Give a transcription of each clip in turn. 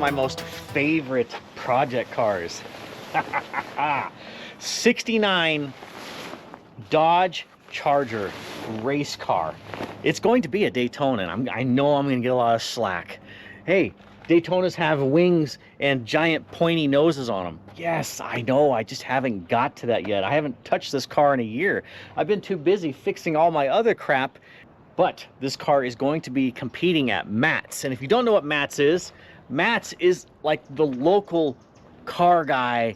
my most favorite project cars. 69 Dodge Charger race car. It's going to be a Daytona, and I know I'm going to get a lot of slack. Hey, Daytonas have wings and giant pointy noses on them. Yes, I know, I just haven't got to that yet. I haven't touched this car in a year. I've been too busy fixing all my other crap, but this car is going to be competing at MATS. And if you don't know what MATS is like the local car guy,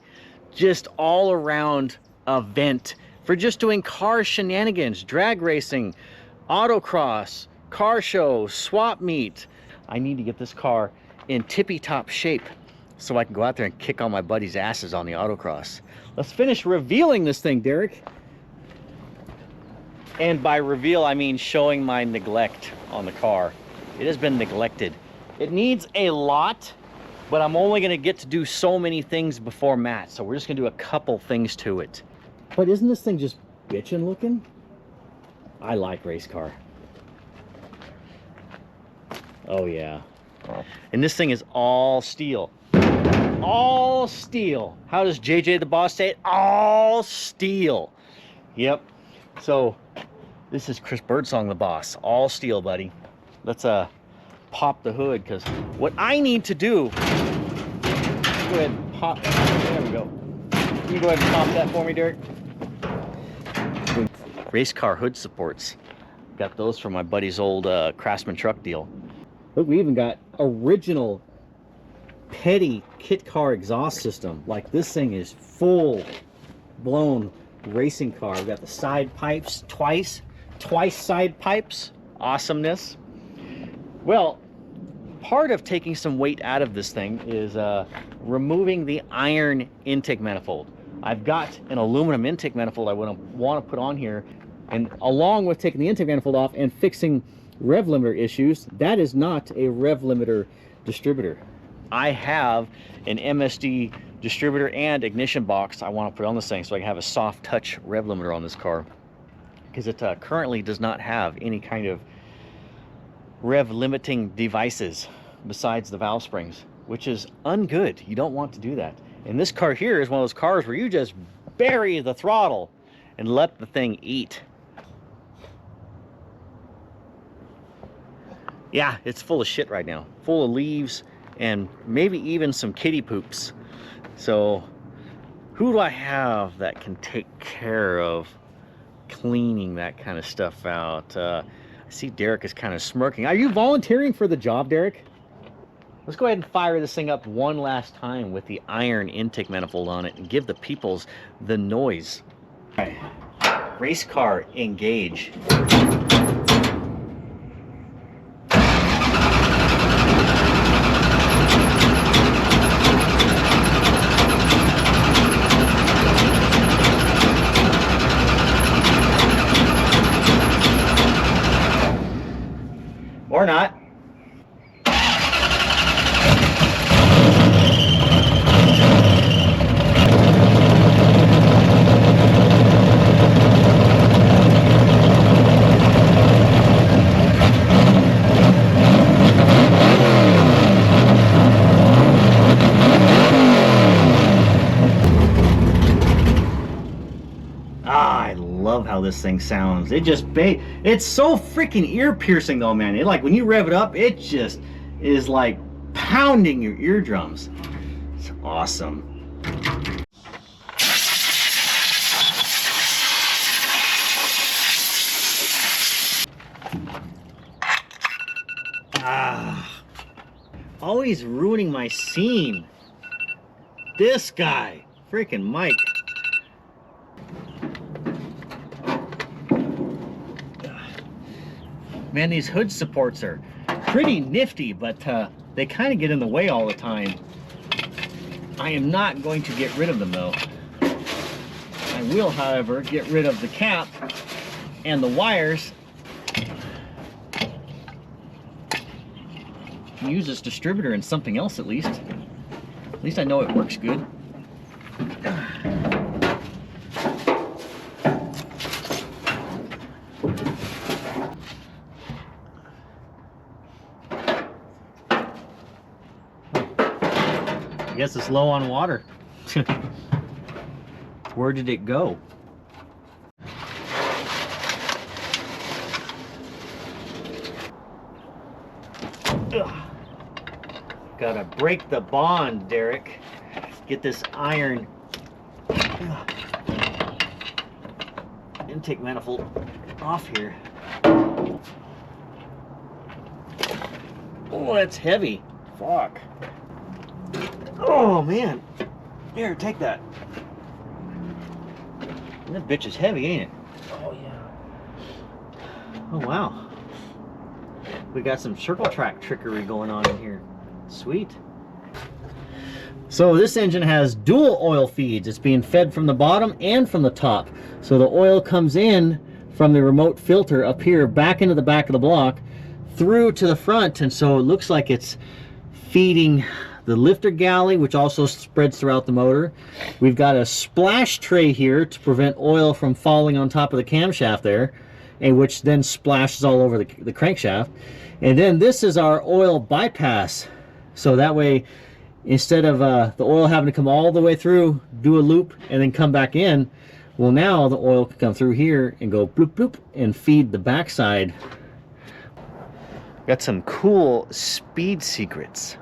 just all around event for just doing car shenanigans, drag racing, autocross, car show, swap meet. I need to get this car in tippy-top shape so I can go out there and kick all my buddies' asses on the autocross. Let's finish revealing this thing, Derek. And by reveal, I mean showing my neglect on the car. It has been neglected. It needs a lot, but I'm only gonna get to do so many things before Matt, so we're just gonna do a couple things to it. But isn't this thing just bitchin' looking? I like race car. Oh yeah. And this thing is all steel. All steel. How does JJ the Boss say it? All steel. Yep. So this is Chris Birdsong the Boss. All steel, buddy. Let's pop the hood, because what I need to do, go ahead and pop. There we go. Can you go ahead and pop that for me, Derek? Race car hood supports. Got those from my buddy's old Craftsman truck deal. Look, we even got original petty kit car exhaust system. Like, this thing is full blown racing car. We got the side pipes, twice side pipes. Awesomeness. Well, part of taking some weight out of this thing is removing the iron intake manifold. I've got an aluminum intake manifold I want to put on here, and along with taking the intake manifold off and fixing rev limiter issues, that is not a rev limiter distributor. I have an MSD distributor and ignition box I want to put on this thing so I can have a soft touch rev limiter on this car, because it currently does not have any kind of rev limiting devices besides the valve springs, which is ungood. You don't want to do that. And this car here is one of those cars where you just bury the throttle and let the thing eat. Yeah, it's full of shit right now. Full of leaves and maybe even some kitty poops. So who do I have that can take care of cleaning that kind of stuff out? I see Derek is kind of smirking. Are you volunteering for the job, Derek? Let's go ahead and fire this thing up one last time with the iron intake manifold on it and give the peoples the noise. All right, race car engage. Or not. I love how this thing sounds. It just it's so freaking ear piercing though, man. It, like, when you rev it up, it just is like pounding your eardrums. It's awesome. Always ruining my scene. This guy, freaking Mike. Man, these hood supports are pretty nifty, but they kind of get in the way all the time. I am not going to get rid of them though. I will, however, get rid of the cap and the wires. Use this distributor in something else at least. At least I know it works good. I guess it's low on water. Where did it go? Ugh. Gotta break the bond, Derek. Get this iron intake manifold off here. Oh, that's heavy. Fuck. Oh, man. Here, take that. That bitch is heavy, ain't it? Oh, yeah. Oh, wow. We got some circle track trickery going on in here. Sweet. So this engine has dual oil feeds. It's being fed from the bottom and from the top. So the oil comes in from the remote filter up here, back into the back of the block, through to the front, and so it looks like it's feeding the lifter galley, which also spreads throughout the motor. We've got a splash tray here to prevent oil from falling on top of the camshaft there, and which then splashes all over the crankshaft. And then this is our oil bypass, so that way instead of the oil having to come all the way through, do a loop, and then come back in, well, now the oil can come through here and go bloop bloop and feed the backside. Got some cool speed secrets.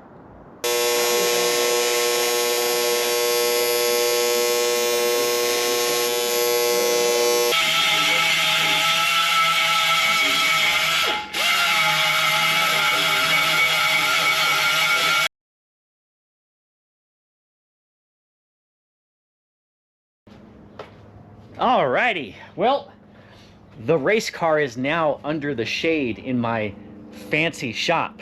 Alrighty, well, the race car is now under the shade in my fancy shop.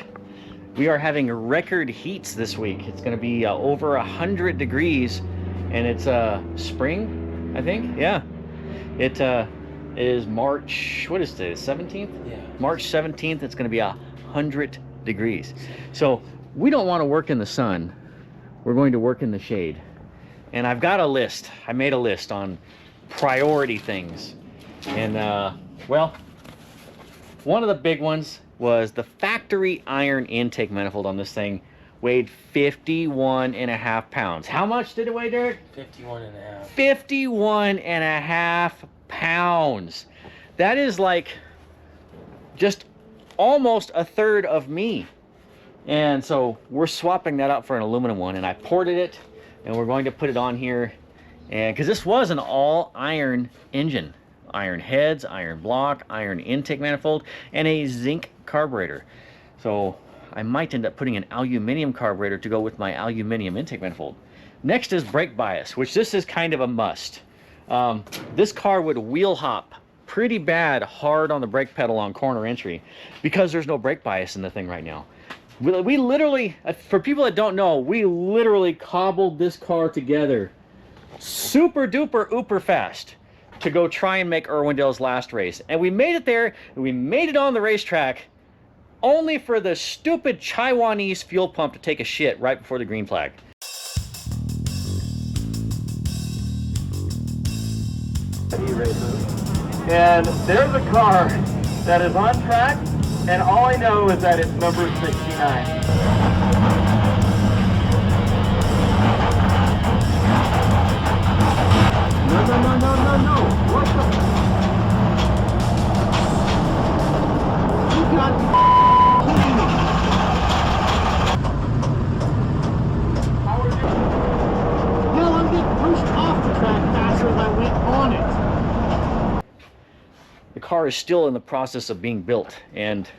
We are having record heats this week. It's going to be over 100 degrees, and it's spring, I think. Yeah, it is March. What is today? 17th? Yeah. March 17th. It's going to be 100 degrees. So we don't want to work in the sun. We're going to work in the shade. And I've got a list. I made a list on priority things, and well, one of the big ones was the factory iron intake manifold on this thing. Weighed 51.5 pounds. How much did it weigh, Derek? 51.5. 51.5 pounds. That is like just almost a third of me. And so we're swapping that out for an aluminum one, and I ported it, and we're going to put it on here. And because this was an all iron engine, iron heads, iron block, iron intake manifold, and a zinc carburetor. So I might end up putting an aluminum carburetor to go with my aluminum intake manifold. Next is brake bias, which this is kind of a must. This car would wheel hop pretty bad hard on the brake pedal on corner entry because there's no brake bias in the thing right now. We literally, for people that don't know, we literally cobbled this car together super duper ooper fast to go try and make Irwindale's last race. And we made it there, and we made it on the racetrack, only for the stupid Taiwanese fuel pump to take a shit right before the green flag. And there's a car that is on track, and all I know is that it's number 69. No. What the? You got me kidding me. How are you? Hell, I'm getting pushed off the track faster than I went on it. The car is still in the process of being built, and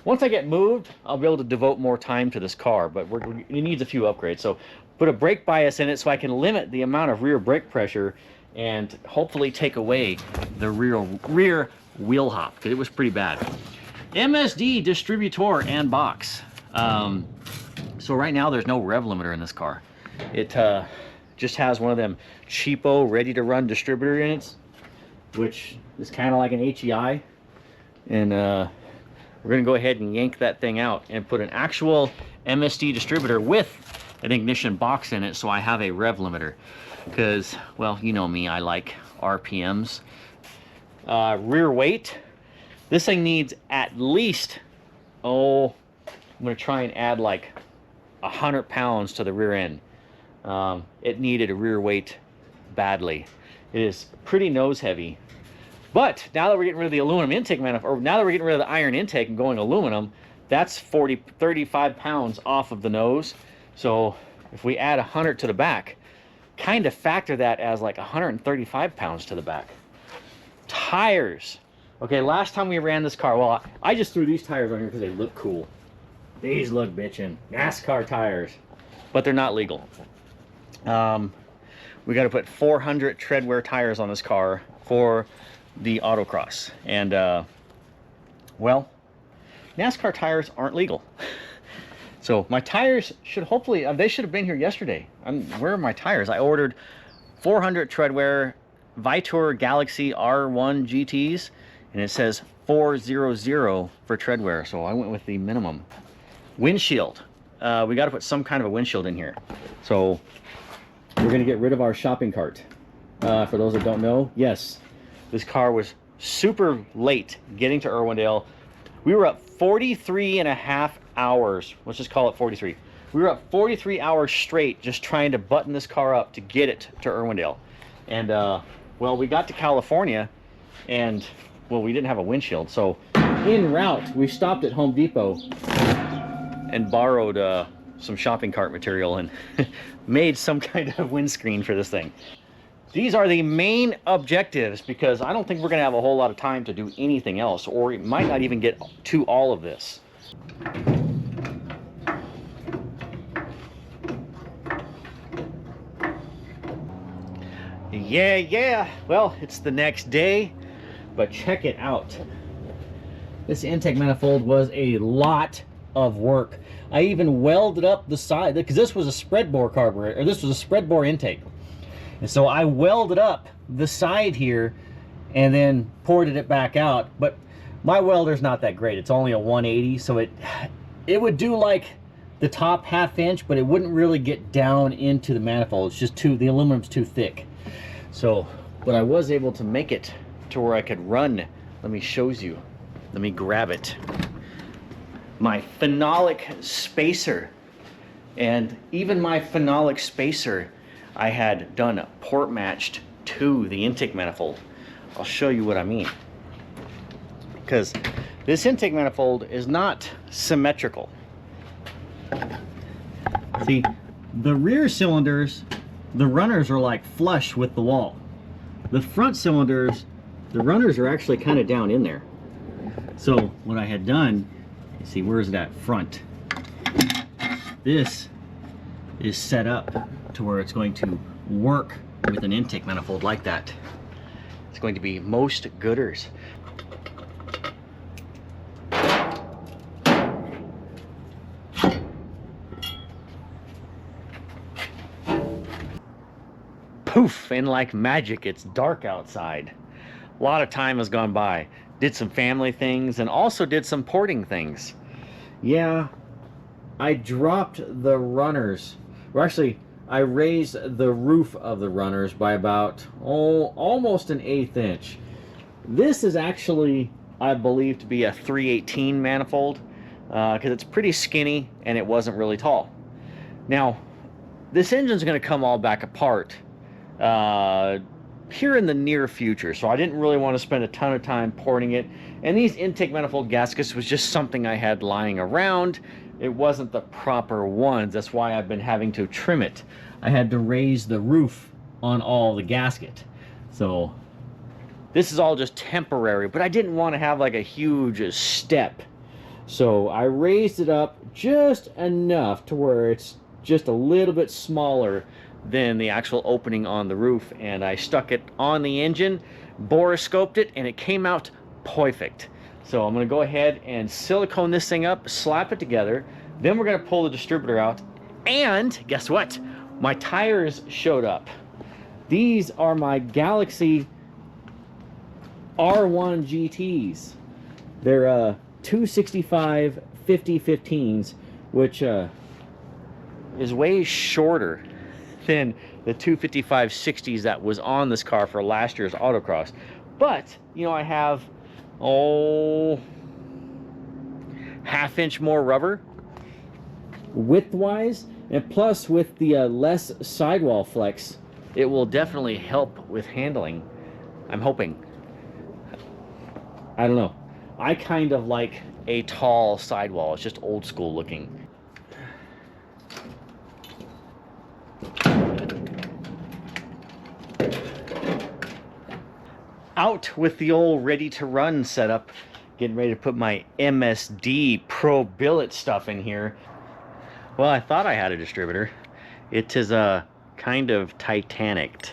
once I get moved, I'll be able to devote more time to this car, but it needs a few upgrades. So put a brake bias in it so I can limit the amount of rear brake pressure and hopefully take away the rear wheel hop, because it was pretty bad. MSD distributor and box. So right now there's no rev limiter in this car. It just has one of them cheapo ready to run distributor units, which is kind of like an HEI. And we're gonna go ahead and yank that thing out and put an actual MSD distributor with an ignition box in it, so I have a rev limiter. Because, well, you know me, I like RPMs. Rear weight. This thing needs at least, I'm going to try and add like 100 pounds to the rear end. It needed a rear weight badly. It is pretty nose heavy. But now that we're getting rid of the aluminum intake manifold, or now that we're getting rid of the iron intake and going aluminum, that's 35 pounds off of the nose. So if we add 100 to the back, kind of factor that as like 135 pounds to the back. Tires. Okay, last time we ran this car, well, I just threw these tires on here because they look cool. These look bitchin'. NASCAR tires. But they're not legal. We got to put 400 treadwear tires on this car for the Autocross. And, well, NASCAR tires aren't legal. So my tires should hopefully, they should have been here yesterday. Where are my tires? I ordered 400 treadwear Vitor Galaxy R1 GTs, and it says 400 for treadwear, so I went with the minimum. Windshield. We got to put some kind of a windshield in here. So we're going to get rid of our shopping cart. For those that don't know, yes, this car was super late getting to Irwindale. We were up 43 and a half hours. Let's just call it 43. We were up 43 hours straight just trying to button this car up to get it to Irwindale. And, well, we got to California and, well, we didn't have a windshield. So en route, we stopped at Home Depot and borrowed some shopping cart material and made some kind of windscreen for this thing. These are the main objectives because I don't think we're going to have a whole lot of time to do anything else, or it might not even get to all of this. Yeah. Well, it's the next day, but check it out. This intake manifold was a lot of work. I even welded up the side because this was a spread bore carburetor, or this was a spread bore intake. And so I welded up the side here and then ported it back out. But my welder's not that great. It's only a 180, so it would do like the top ½ inch, but it wouldn't really get down into the manifold. It's just the aluminum's too thick. So, but I was able to make it to where I could run. Let me show you. Let me grab it. My phenolic spacer. And even my phenolic spacer, I had done port matched to the intake manifold. I'll show you what I mean. Because this intake manifold is not symmetrical. See, the rear cylinders, the runners are like flush with the wall. The front cylinders, the runners are actually kind of down in there. So what I had done, you see, where is it at? Front. This is set up to where it's going to work with an intake manifold like that. It's going to be most gooders. Poof, and like magic, it's dark outside. A lot of time has gone by. Did some family things and also did some porting things. Yeah, I dropped the runners. Or actually, I raised the roof of the runners by about, almost an 1/8 inch. This is actually, I believe, to be a 318 manifold because it's pretty skinny and it wasn't really tall. Now, this engine's going to come all back apart here in the near future, so I didn't really want to spend a ton of time porting it. And these intake manifold gaskets was just something I had lying around. It wasn't the proper ones. That's why I've been having to trim it. I had to raise the roof on all the gasket. So this is all just temporary, but I didn't want to have like a huge step. So I raised it up just enough to where it's just a little bit smaller than the actual opening on the roof, and I stuck it on the engine, borescoped it, and it came out perfect. So I'm going to go ahead and silicone this thing up, slap it together, then we're going to pull the distributor out, and guess what? My tires showed up. These are my Galaxy R1 GTs. They're 265 50/15s, which is way shorter than the 255 60s that was on this car for last year's Autocross. But, you know, I have, ½ inch more rubber. Width-wise, And plus, with the less sidewall flex, it will definitely help with handling. I'm hoping. I don't know. I kind of like a tall sidewall. It's just old school looking. Out with the old ready to run setup. Getting ready to put my MSD Pro billet stuff in here. Well, I thought I had a distributor. It is kind of Titanic.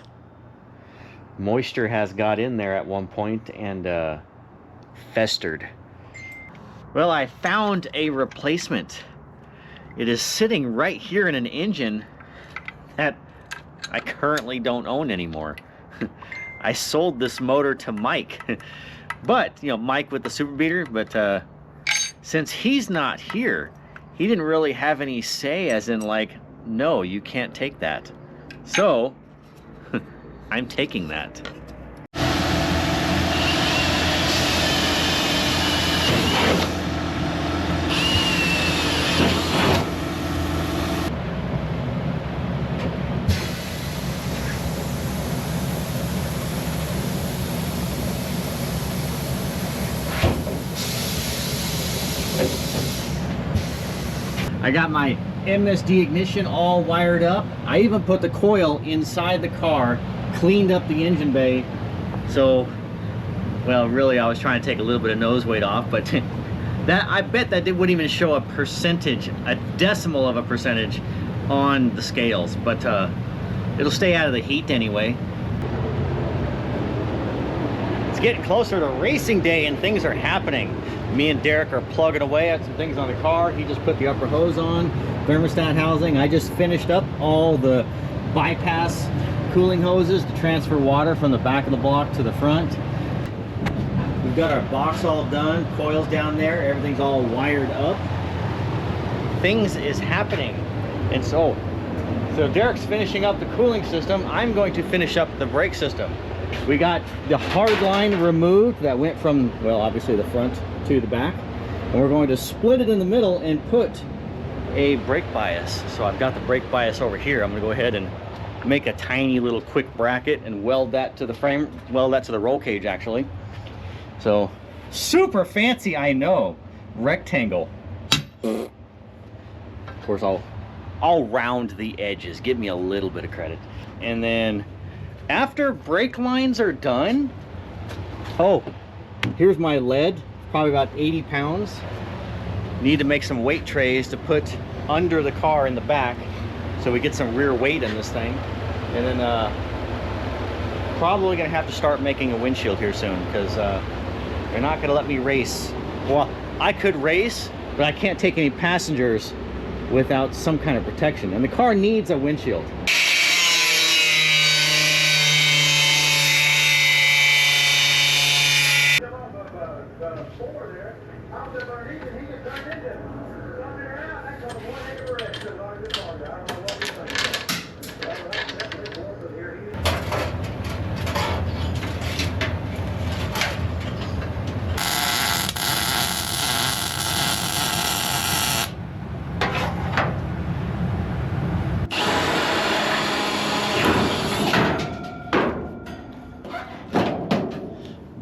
Moisture has got in there at one point and festered. Well, I found a replacement. It is sitting right here in an engine that I currently don't own anymore. I sold this motor to Mike, but you know, Mike with the super beater, but since he's not here, he didn't really have any say, as in like, no, you can't take that. So I'm taking that. I got my MSD ignition all wired up. I even put the coil inside the car, cleaned up the engine bay. So, well, really, I was trying to take a little bit of nose weight off, but that, I bet that it wouldn't even show a percentage, a decimal of a percentage on the scales, but it'll stay out of the heat anyway. It's getting closer to racing day and things are happening. Me and Derek are plugging away at some things on the car. He just put the upper hose on, thermostat housing. I just finished up all the bypass cooling hoses to transfer water from the back of the block to the front. We've got our box all done, coils down there, everything's all wired up. Things is happening. And so Derek's finishing up the cooling system. I'm going to finish up the brake system. We got the hard line removed that went from, well, obviously the front to the back, and we're going to split it in the middle and put a brake bias. So I've got the brake bias over here. I'm going to go ahead and make a tiny little quick bracket and weld that to the frame, weld that to the roll cage actually. So super fancy, I know. Rectangle. Of course, I'll round the edges, give me a little bit of credit. And then after brake lines are done, oh, here's my lead, probably about 80 pounds. Need to make some weight trays to put under the car in the back so we get some rear weight in this thing. And then probably gonna have to start making a windshield here soon, because they're not gonna let me race. Well, I could race, but I can't take any passengers without some kind of protection, and the car needs a windshield.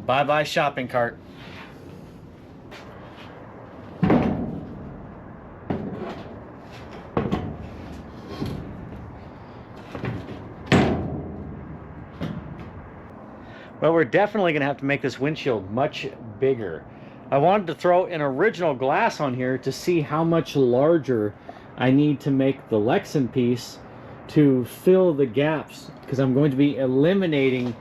Bye-bye shopping cart. Well, we're definitely going to have to make this windshield much bigger. I wanted to throw an original glass on here to see how much larger I need to make the Lexan piece to fill the gaps, because I'm going to be eliminating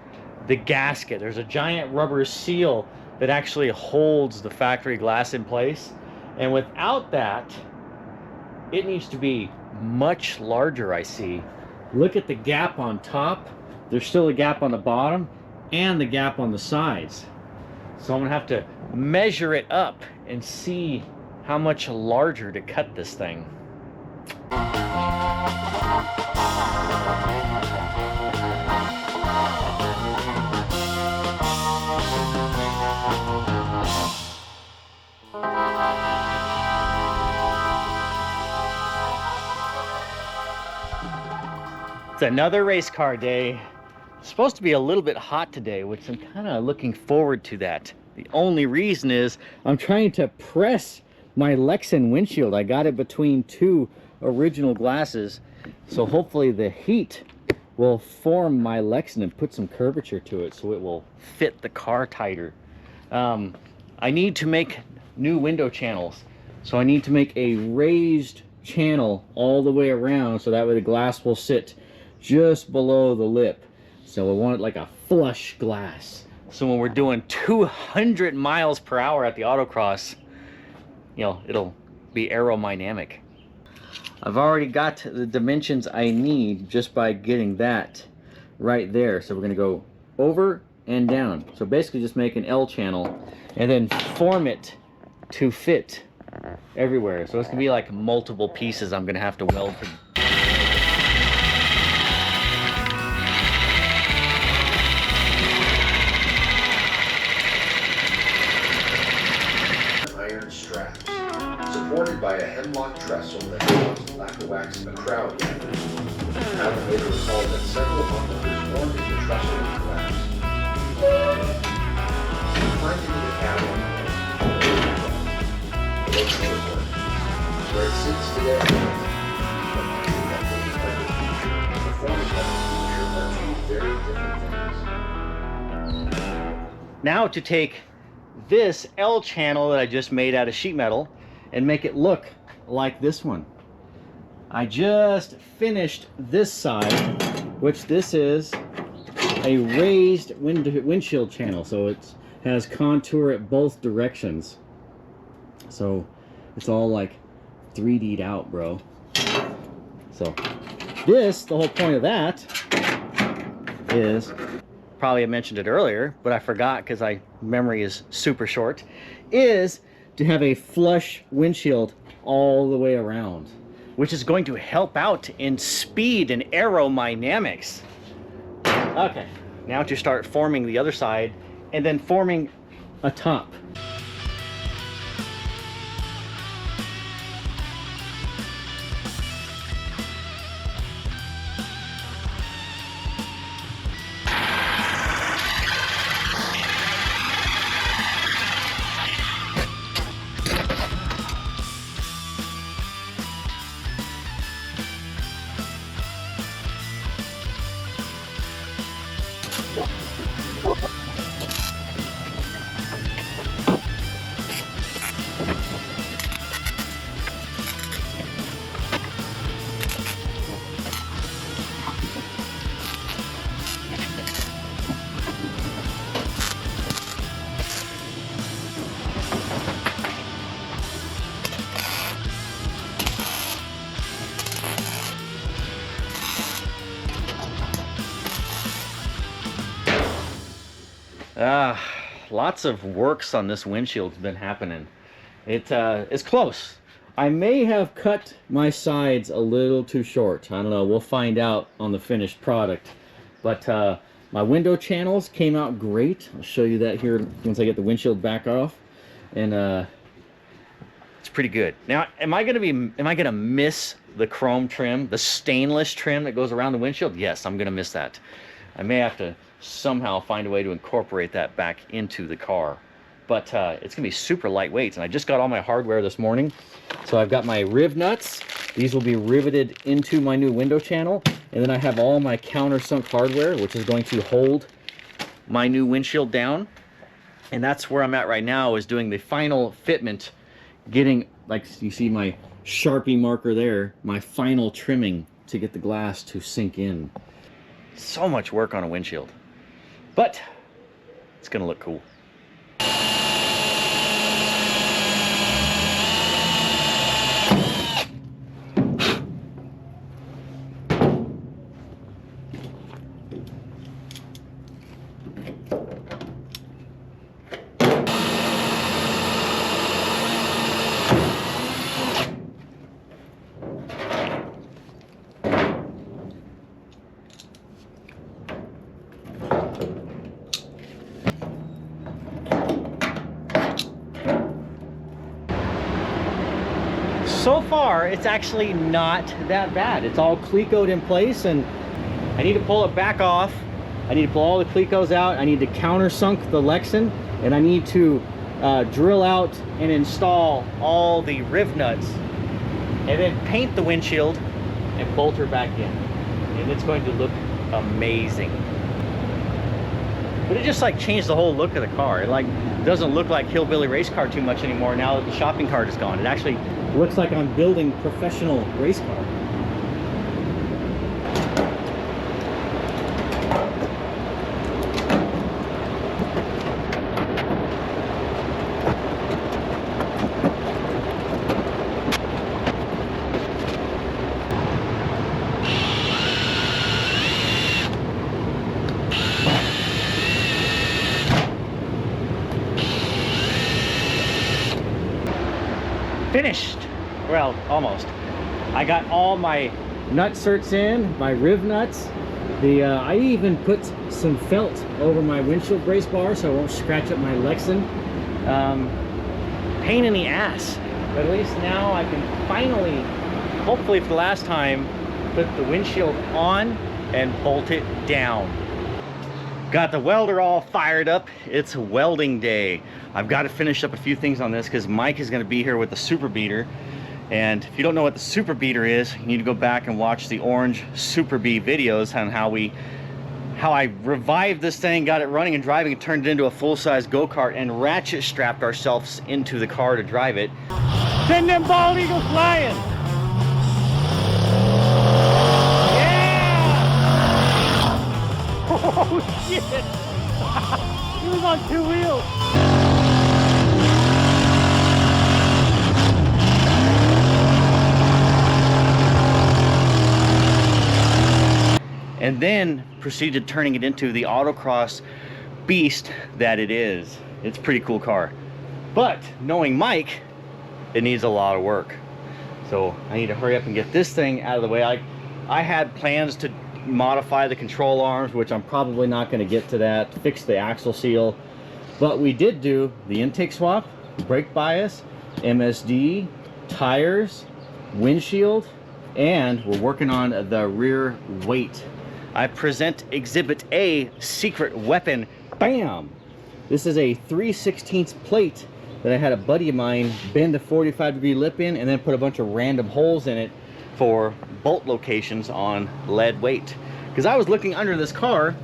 the gasket. There's a giant rubber seal that actually holds the factory glass in place, and without that, it needs to be much larger. I see. Look at the gap on top. There's still a gap on the bottom and the gap on the sides. So I'm gonna have to measure it up and see how much larger to cut this thing. It's another race car day. It's supposed to be a little bit hot today, which I'm kind of looking forward to that. The only reason is I'm trying to press my Lexan windshield. I got it between two original glasses, so hopefully the heat will form my Lexan and put some curvature to it so it will fit the car tighter. I need to make new window channels, so I need to make a raised channel all the way around so that way the glass will sit just below the lip. So I want it like a flush glass, so when we're doing 200 miles per hour at the autocross, you know, it'll be aerodynamic. I've already got the dimensions I need just by getting that right there. So we're going to go over and down. So basically just make an L channel and then form it to fit everywhere. So it's going to be like multiple pieces I'm going to have to weld together. Supported by a hemlock trestle that caused lacquer wax in the crowd gathered. Adam later recalled that several onlookers warned him the trestle would collapse. He climbed into the cabin and looked for the work. Where it sits today, the performance of the future are two very different things. Now to take this L channel that I just made out of sheet metal and make it look like this one. I just finished this side, which this is a raised windshield channel, so it has contour at both directions. So it's all like 3D'd out, bro. So this, the whole point of that is, probably I mentioned it earlier, but I forgot because my memory is super short, is to have a flush windshield all the way around, which is going to help out in speed and aerodynamics. Okay, now to start forming the other side and then forming a top. Lots of works on this windshield's been happening. It's close. I may have cut my sides a little too short. I don't know. We'll find out on the finished product. But my window channels came out great. I'll show you that here once I get the windshield back off. And it's pretty good. Now, am I gonna miss the chrome trim, the stainless trim that goes around the windshield? Yes, I'm gonna miss that. I may have to somehow find a way to incorporate that back into the car, but it's gonna be super lightweight. And I just got all my hardware this morning, so I've got my riv nuts. These will be riveted into my new window channel, and then I have all my countersunk hardware, which is going to hold my new windshield down. And that's where I'm at right now, is doing the final fitment, getting, like you see my Sharpie marker there, my final trimming to get the glass to sink in. So much work on a windshield, but it's gonna look cool. So far, it's actually not that bad. It's all clecoed in place, and I need to pull it back off. I need to pull all the clecos out. I need to countersunk the Lexan, and I need to drill out and install all the riv nuts, and then paint the windshield and bolt her back in. And it's going to look amazing. But it just like changed the whole look of the car. It like doesn't look like hillbilly race car too much anymore now that the shopping cart is gone. It actually looks like I'm building professional race car. Finished. Well, almost. I got all my nut certs in, my riv nuts. I even put some felt over my windshield brace bar so I won't scratch up my Lexan. Pain in the ass, but at least now I can finally, hopefully for the last time, put the windshield on and bolt it down. Got the welder all fired up. It's welding day. I've got to finish up a few things on this because Mike is going to be here with the super beater. And if you don't know what the super beater is, you need to go back and watch the orange Super Bee videos on how I revived this thing, got it running and driving, and turned it into a full-size go-kart and ratchet strapped ourselves into the car to drive it. Send them bald eagles flying! Oh shit! He was on 2 wheels! And then proceeded turning it into the Autocross beast that it is. It's a pretty cool car. But knowing Mike, it needs a lot of work. So I need to hurry up and get this thing out of the way. I had plans to modify the control arms, which I'm probably not going to get to that, fix the axle seal, but we did do the intake swap, brake bias, MSD, tires, windshield, and we're working on the rear weight. I present Exhibit A, secret weapon. Bam! This is a 3/16 plate that I had a buddy of mine bend a 45-degree lip in and then put a bunch of random holes in it for bolt locations on lead weight. Because I was looking under this car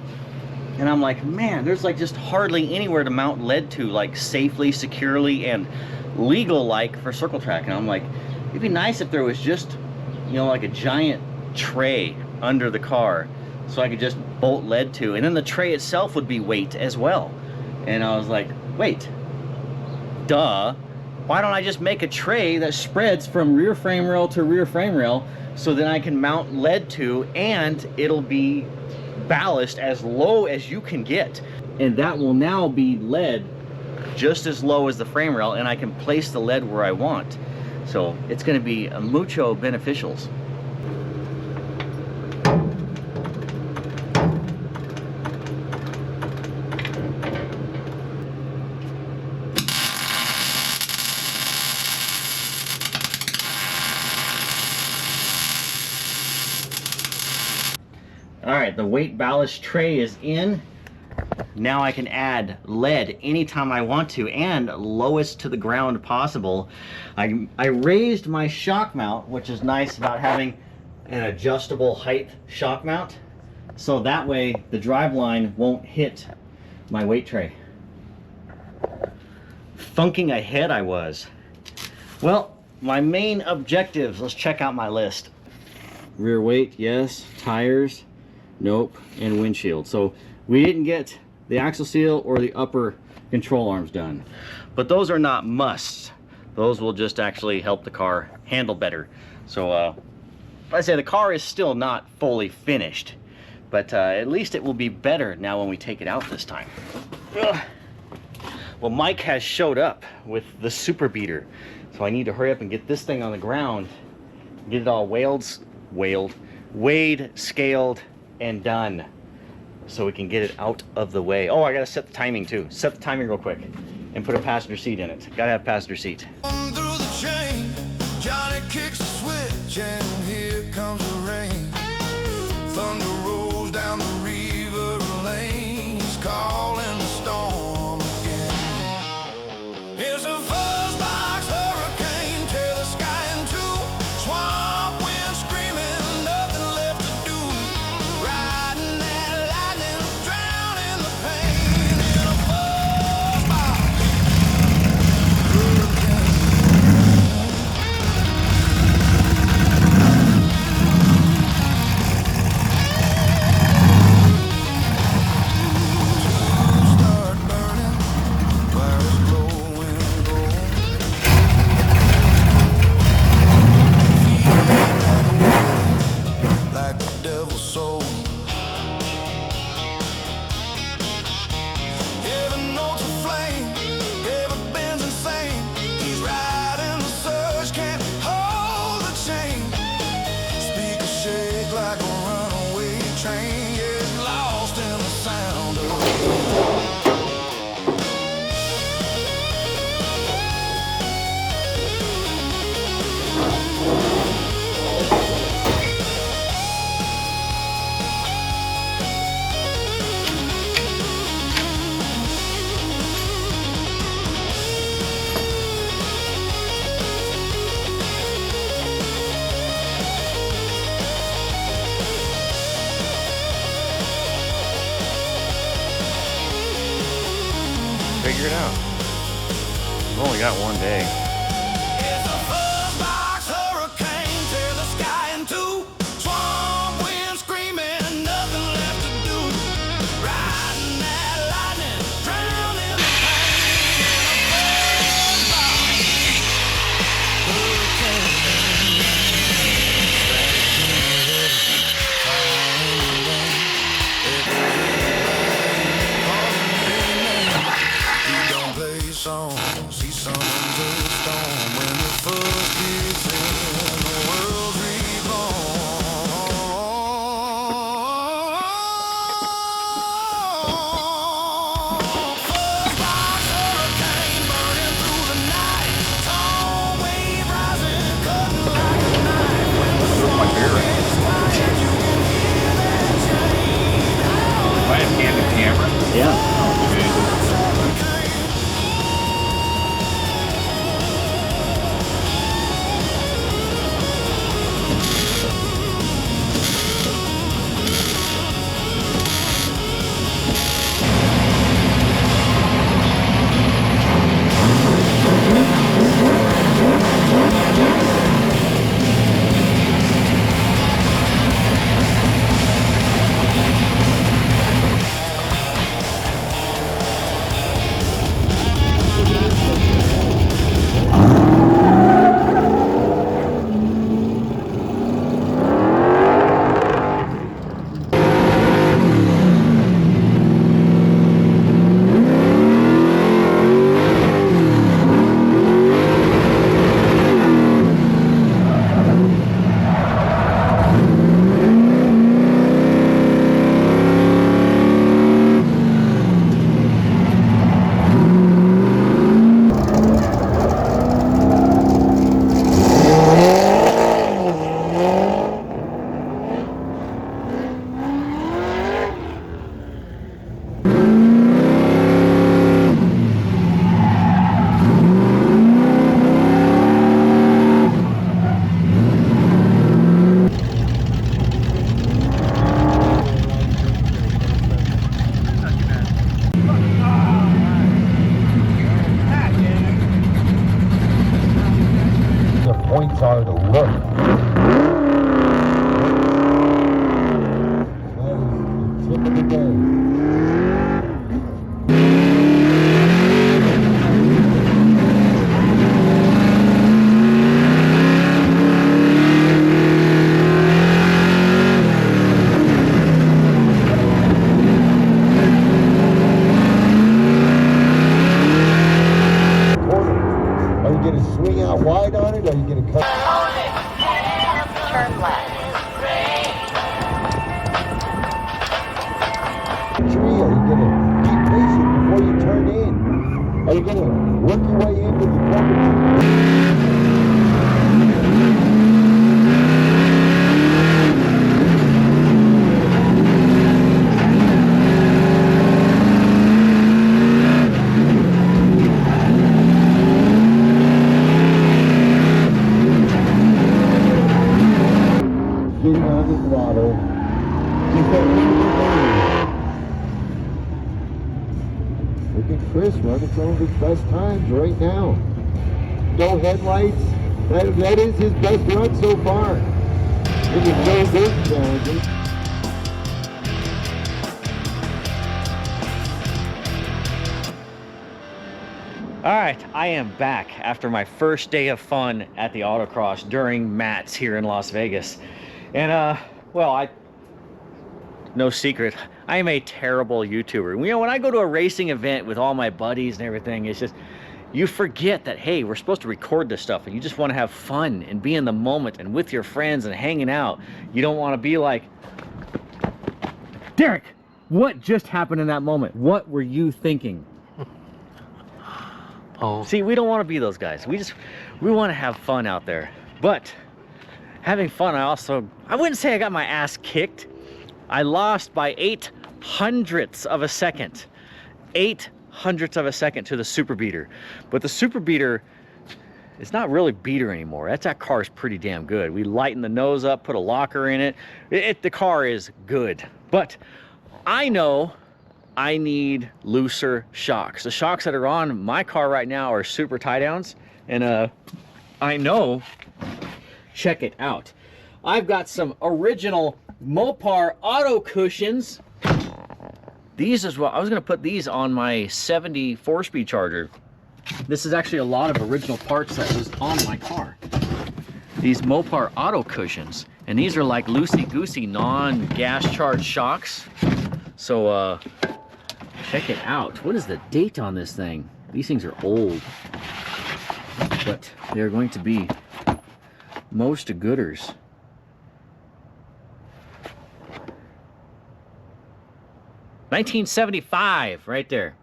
and I'm like, man, there's like just hardly anywhere to mount lead to, like safely, securely, and legal like for circle track. And I'm like, it'd be nice if there was just, you know, like a giant tray under the car so I could just bolt lead to, and then the tray itself would be weight as well. And I was like, wait, duh, why don't I just make a tray that spreads from rear frame rail to rear frame rail so then I can mount lead to, and it'll be ballast as low as you can get, and that will now be lead just as low as the frame rail, and I can place the lead where I want. So it's going to be a mucho beneficials. Alright, the weight ballast tray is in. Now I can add lead anytime I want to, and lowest to the ground possible. I raised my shock mount, which is nice about having an adjustable height shock mount, so that way the drive line won't hit my weight tray. Funking ahead I was. Well, my main objectives, let's check out my list. Rear weight, yes. Tires, nope. And windshield. So we didn't get the axle seal or the upper control arms done, but those are not musts. Those will just actually help the car handle better. So I say the car is still not fully finished, but at least it will be better now when we take it out this time. Ugh. Well, Mike has showed up with the super beater, so I need to hurry up and get this thing on the ground, get it all weighed, scaled, and done, so we can get it out of the way. Oh, I gotta set the timing too. Set the timing real quick and put a passenger seat in it. Gotta have passenger seat. Through the chain, Johnny kicks the switch and here comes the rain. Thunder rolls figure it out. We've only got one day. It's a fuzzbox hurricane, tear the sky in two. Swamp wind screaming, nothing left to do. Riding that lightning, drowning the pain in a fuzzbox hurricane. Song, see something to the storm when the fuzz kicks in, the world's reborn. Fuzzbox hurricane burning through the night, tall wave rising, cutting like a knife. When the storm is quiet, you can hear that chain. I have candid camera. Yeah. Points are to look. That is the tip of the day. Are you going to swing out wide on it, or are you going to cut? Turn left. Tree? Are you going to be patient before you turn in? Are you going to work your way into the corner? Getting on the throttle. Just that little bit. Look at Chris running some of his best times right now. No headlights. That is his best run so far. It was no good challenging. All right, I am back after my first day of fun at the Autocross during Matt's here in Las Vegas. And well, no secret, I am a terrible YouTuber. You know, when I go to a racing event with all my buddies and everything, it's just, you forget that, hey, we're supposed to record this stuff and you just want to have fun and be in the moment and with your friends and hanging out. You don't want to be like, Derek, what just happened in that moment? What were you thinking? Oh. See, we don't want to be those guys. We want to have fun out there. But having fun, I wouldn't say I got my ass kicked. I lost by 0.08 of a second. 0.08 of a second to the Super Beater. But the Super Beater, it's not really beater anymore. That car is pretty damn good. We lightened the nose up, put a locker in it. The car is good. But I know I need looser shocks. The shocks that are on my car right now are super tie downs, and I know, check it out. I've got some original Mopar auto cushions. These is what I was gonna put these on my 70 4-speed Charger. This is actually a lot of original parts that was on my car. These Mopar auto cushions, and these are like loosey-goosey non-gas charged shocks. So check it out. What is the date on this thing? These things are old, but they're going to be most gooders. $1975 right there.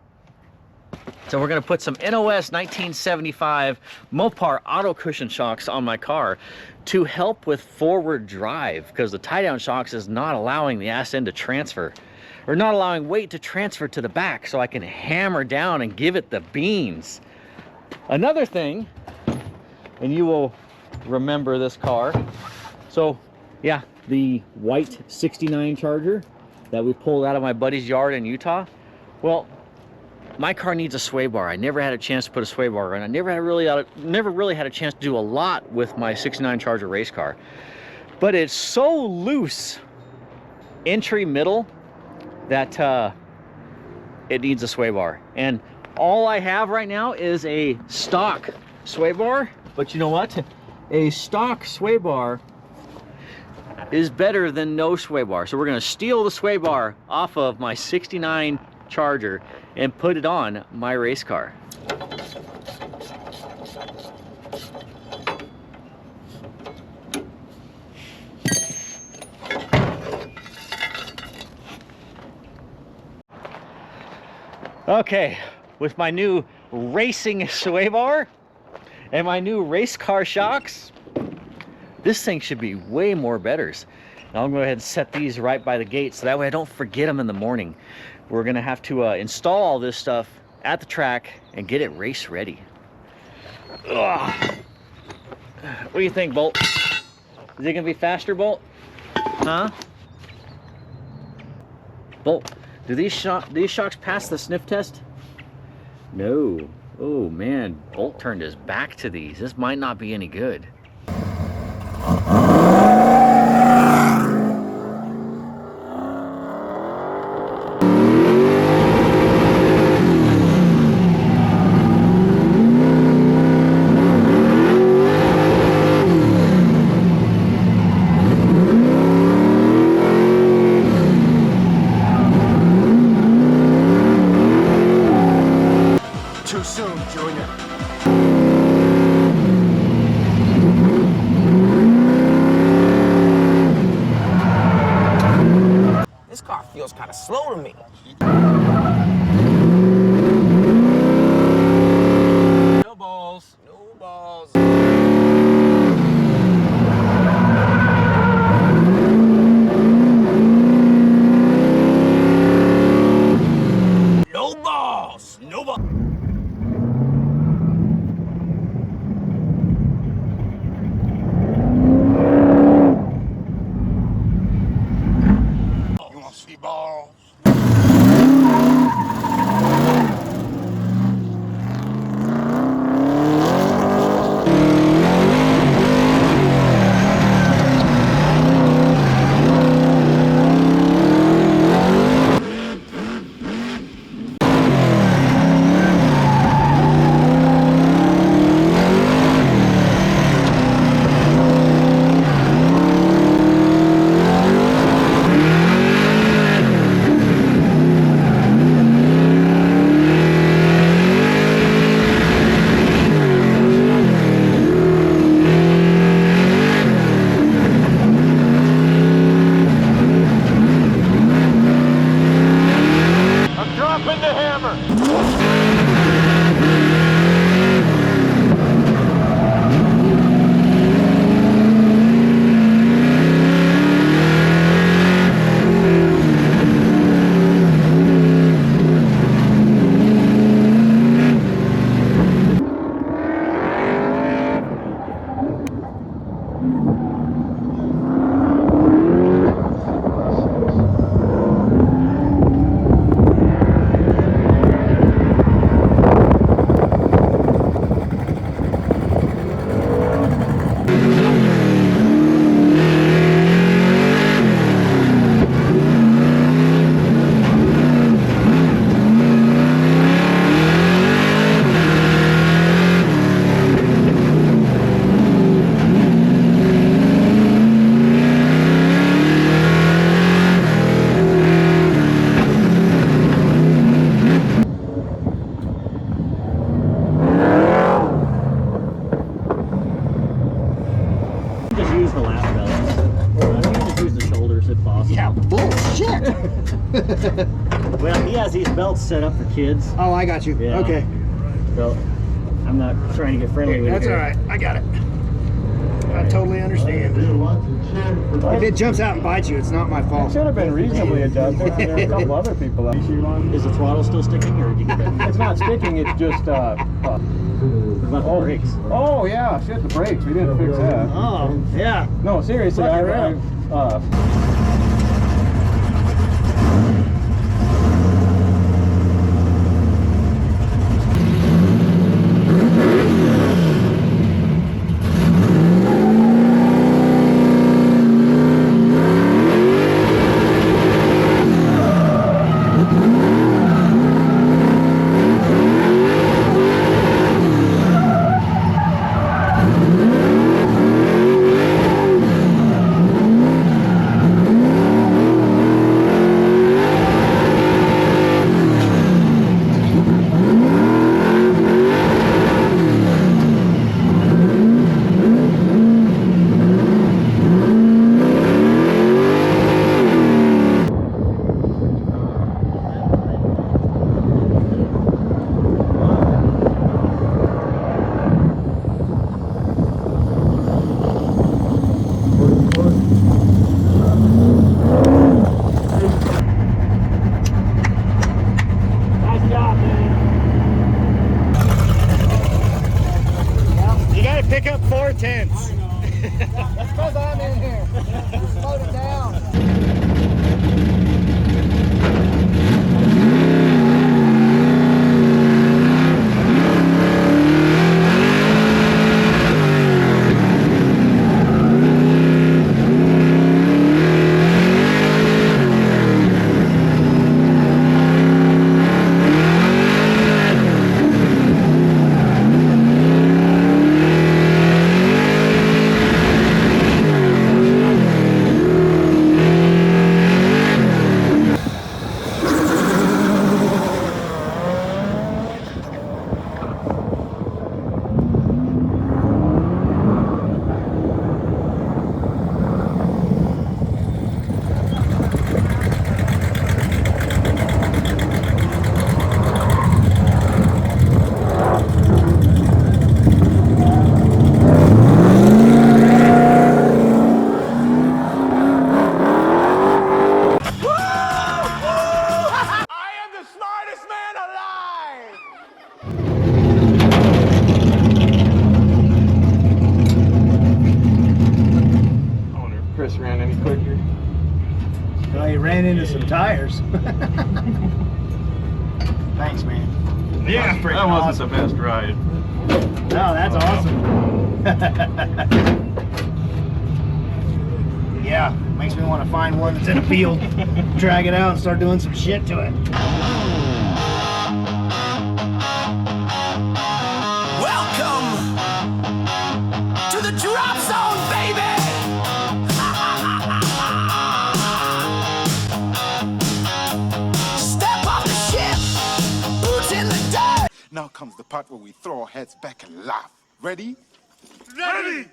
So we're gonna put some NOS 1975 Mopar auto cushion shocks on my car to help with forward drive, because the tie down shocks is not allowing the ass end to transfer, or not allowing weight to transfer to the back, so I can hammer down and give it the beans. Another thing, and you will remember this car. So yeah, the white 69 Charger that we pulled out of my buddy's yard in Utah. Well, my car needs a sway bar. I never had a chance to put a sway bar in. I never really had a chance to do a lot with my 69 Charger race car. But it's so loose, entry middle, that it needs a sway bar. And all I have right now is a stock sway bar. But you know what? A stock sway bar is better than no sway bar. So we're gonna steal the sway bar off of my 69 Charger and put it on my race car. Okay, with my new racing sway bar and my new race car shocks, this thing should be way more betters. Now I'm gonna go ahead and set these right by the gate so that way I don't forget them in the morning. We're gonna have to install all this stuff at the track and get it race ready. Ugh. What do you think, Bolt? Is it gonna be faster, Bolt? Huh? Bolt, do these shocks pass the sniff test? No. Oh man, Bolt turned his back to these. This might not be any good. Too soon, Junior. This car feels kind of slow to me. No balls. No balls. No balls. No balls. Balls. use the lap belts. You can just use the shoulders if possible. Yeah, bullshit. Well, he has these belts set up for kids. Oh, I got you. Yeah. Okay. So I'm not trying to get friendly with That's you. all right. I got it. I totally understand. If it jumps out and bites you, it's not my fault. Should have been reasonably adjusted. There are a couple other people out here. Is the throttle still sticking, or did you get that? It's not sticking, it's just, What about the brakes? oh yeah, shit, the brakes, we didn't fix that. Oh, yeah. No, seriously, Fucking You gotta pick up 4/10. That's because I'm in here. Slow it down. Chris ran any quicker. Well, you ran into some tires. Thanks, man. Yeah, that wasn't the best ride. No, that's awesome. Yeah, makes me want to find one that's in a field, drag it out and start doing some shit to it. Welcome to the drop zone, baby! Step off the ship, boots in the dirt. Now comes the part where we throw our heads back and laugh. Ready? Ready!